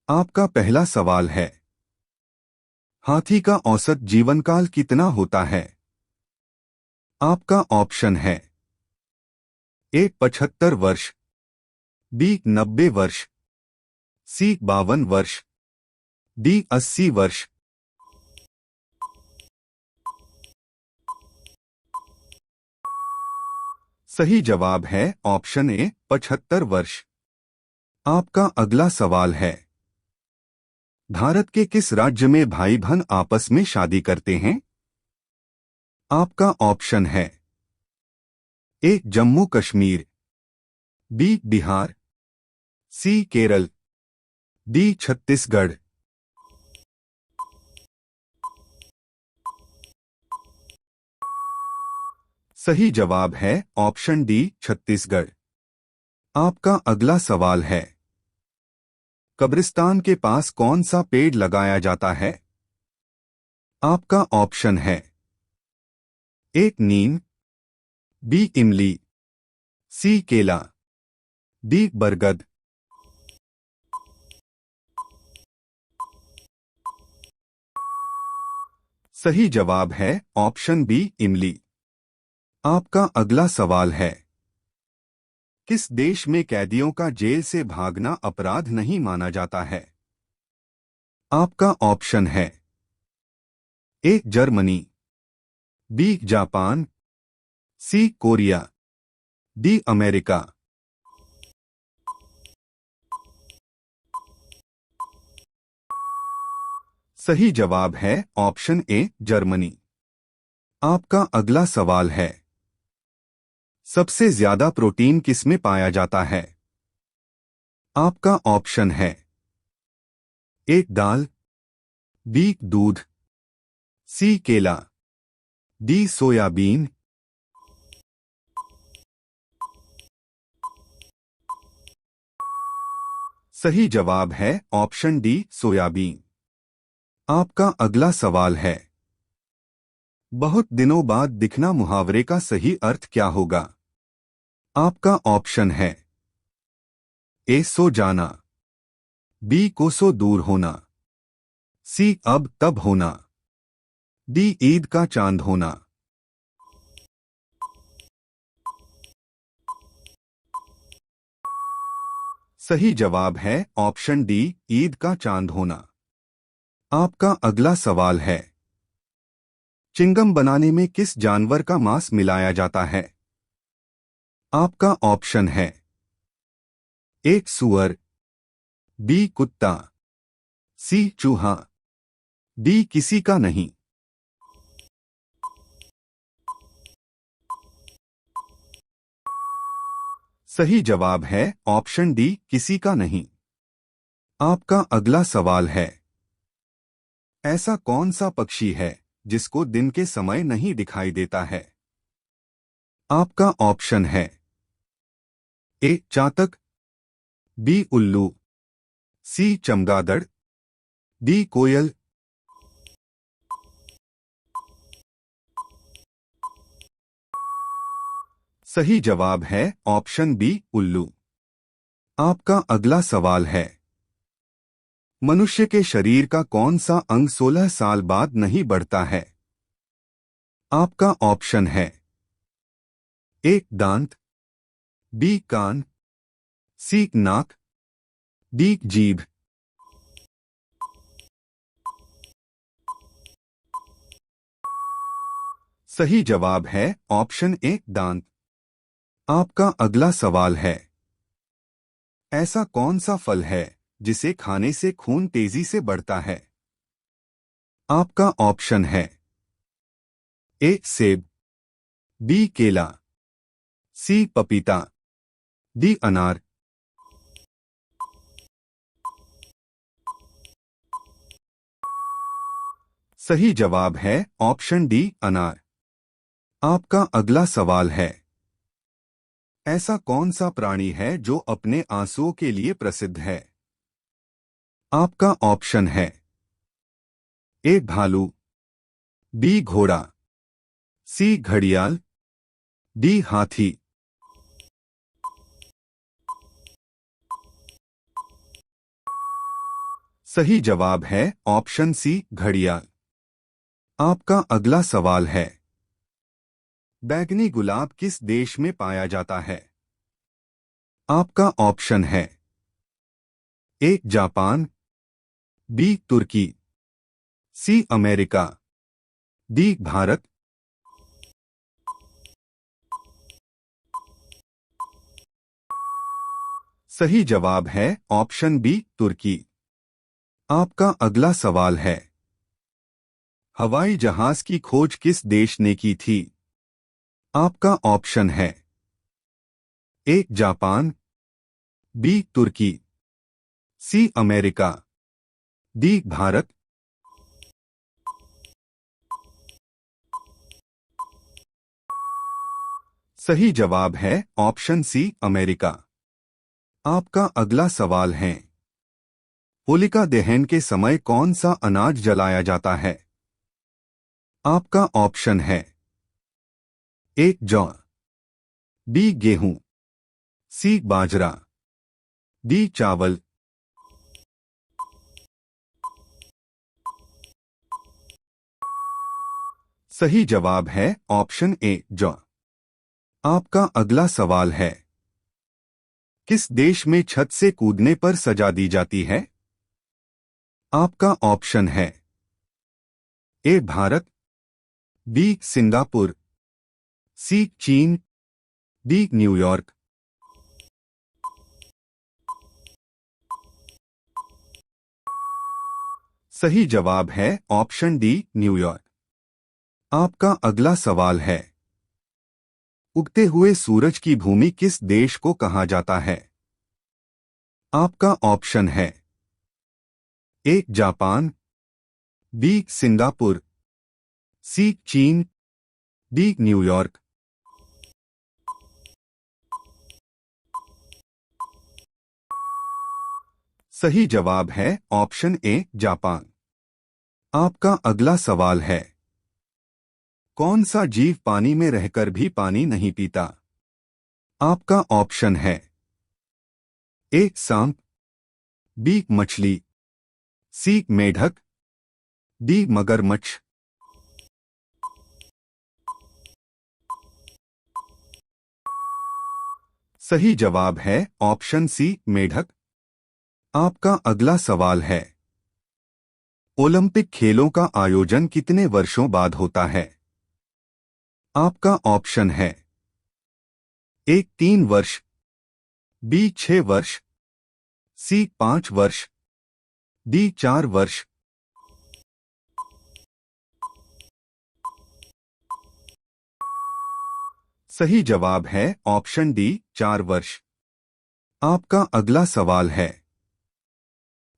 आपका पहला सवाल है, हाथी का औसत जीवनकाल कितना होता है? आपका ऑप्शन है ए 75 वर्ष, बी 90 वर्ष, सी 52 वर्ष, डी 80 वर्ष। सही जवाब है ऑप्शन ए 75 वर्ष। आपका अगला सवाल है, भारत के किस राज्य में भाई बहन आपस में शादी करते हैं? आपका ऑप्शन है ए जम्मू कश्मीर, बी बिहार, सी केरल, डी छत्तीसगढ़। सही जवाब है ऑप्शन डी छत्तीसगढ़। आपका अगला सवाल है, कब्रिस्तान के पास कौन सा पेड़ लगाया जाता है? आपका ऑप्शन है ए नीम, बी इमली, सी केला, डी बरगद। सही जवाब है ऑप्शन बी इमली। आपका अगला सवाल है, किस देश में कैदियों का जेल से भागना अपराध नहीं माना जाता है? आपका ऑप्शन है A Germany, B Japan, C Korea, D America. सही जवाब है ऑप्शन ए जर्मनी। आपका अगला सवाल है, सबसे ज्यादा प्रोटीन किसमें पाया जाता है? आपका ऑप्शन है ए दाल, बी दूध, सी केला, डी सोयाबीन। सही जवाब है ऑप्शन डी सोयाबीन। आपका अगला सवाल है, बहुत दिनों बाद दिखना मुहावरे का सही अर्थ क्या होगा? आपका ऑप्शन है ए सो जाना, बी कोसों दूर होना, सी अब तब होना, डी ईद का चांद होना। सही जवाब है ऑप्शन डी ईद का चांद होना। आपका अगला सवाल है, चिंगम बनाने में किस जानवर का मांस मिलाया जाता है? आपका ऑप्शन है ए सूअर, बी कुत्ता, सी चूहा, डी किसी का नहीं। सही जवाब है ऑप्शन डी किसी का नहीं। आपका अगला सवाल है, ऐसा कौन सा पक्षी है जिसको दिन के समय नहीं दिखाई देता है? आपका ऑप्शन है ए चातक, बी उल्लू, सी चमगादड़, डी कोयल। सही जवाब है ऑप्शन बी उल्लू। आपका अगला सवाल है, मनुष्य के शरीर का कौन सा अंग 16 साल बाद नहीं बढ़ता है? आपका ऑप्शन है ए दांत, बी कान, सी नाक, डी जीभ। सही जवाब है ऑप्शन ए दांत। आपका अगला सवाल है, ऐसा कौन सा फल है जिसे खाने से खून तेजी से बढ़ता है? आपका ऑप्शन है ए सेब, बी केला, सी पपीता, डी अनार। सही जवाब है ऑप्शन डी अनार। आपका अगला सवाल है, ऐसा कौन सा प्राणी है जो अपने आंसुओं के लिए प्रसिद्ध है? आपका ऑप्शन है ए भालू, बी घोड़ा, सी घड़ियाल, डी हाथी। सही जवाब है ऑप्शन सी घड़ियाल। आपका अगला सवाल है, बैंगनी गुलाब किस देश में पाया जाता है? आपका ऑप्शन है ए जापान, बी तुर्की, सी अमेरिका, डी भारत। सही जवाब है ऑप्शन बी तुर्की। आपका अगला सवाल है, हवाई जहाज की खोज किस देश ने की थी? आपका ऑप्शन है ए जापान, बी तुर्की, सी अमेरिका, डी भारत। सही जवाब है ऑप्शन सी अमेरिका। आपका अगला सवाल है, होलिका दहन के समय कौन सा अनाज जलाया जाता है? आपका ऑप्शन है ए जौ, बी गेहूं, सी बाजरा, डी चावल। सही जवाब है ऑप्शन ए जौ। आपका अगला सवाल है, किस देश में छत से कूदने पर सजा दी जाती है? आपका ऑप्शन है ए भारत, बी सिंगापुर, सी चीन, डी न्यूयॉर्क। सही जवाब है ऑप्शन डी न्यूयॉर्क। आपका अगला सवाल है, उगते हुए सूरज की भूमि किस देश को कहा जाता है? आपका ऑप्शन है ए जापान, बी सिंगापुर, सी चीन, डी न्यूयॉर्क। सही जवाब है ऑप्शन ए जापान। आपका अगला सवाल है, कौन सा जीव पानी में रहकर भी पानी नहीं पीता? आपका ऑप्शन है ए सांप, बी मछली, सी मेढक, डी मगरमच्छ। सही जवाब है ऑप्शन सी मेढक। आपका अगला सवाल है, ओलंपिक खेलों का आयोजन कितने वर्षों बाद होता है? आपका ऑप्शन है ए 3 वर्ष, बी 6 वर्ष, सी 5 वर्ष, डी 4 वर्ष। सही जवाब है ऑप्शन डी 4 वर्ष। आपका अगला सवाल है,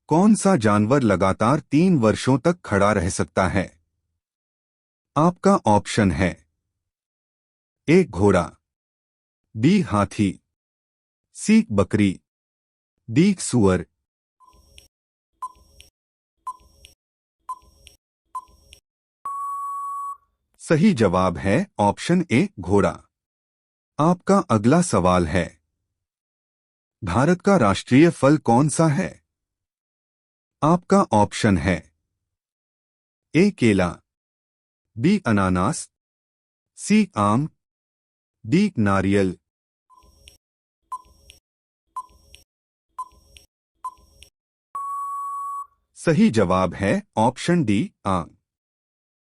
कौन सा जानवर लगातार 3 वर्षों तक खड़ा रह सकता है? आपका ऑप्शन है ए घोड़ा, बी हाथी, सी बकरी, डी सुअर। सही जवाब है ऑप्शन ए घोड़ा। आपका अगला सवाल है, भारत का राष्ट्रीय फल कौन सा है? आपका ऑप्शन है ए केला, बी अनानास, सी आम, डी नारियल। सही जवाब है ऑप्शन डी आम।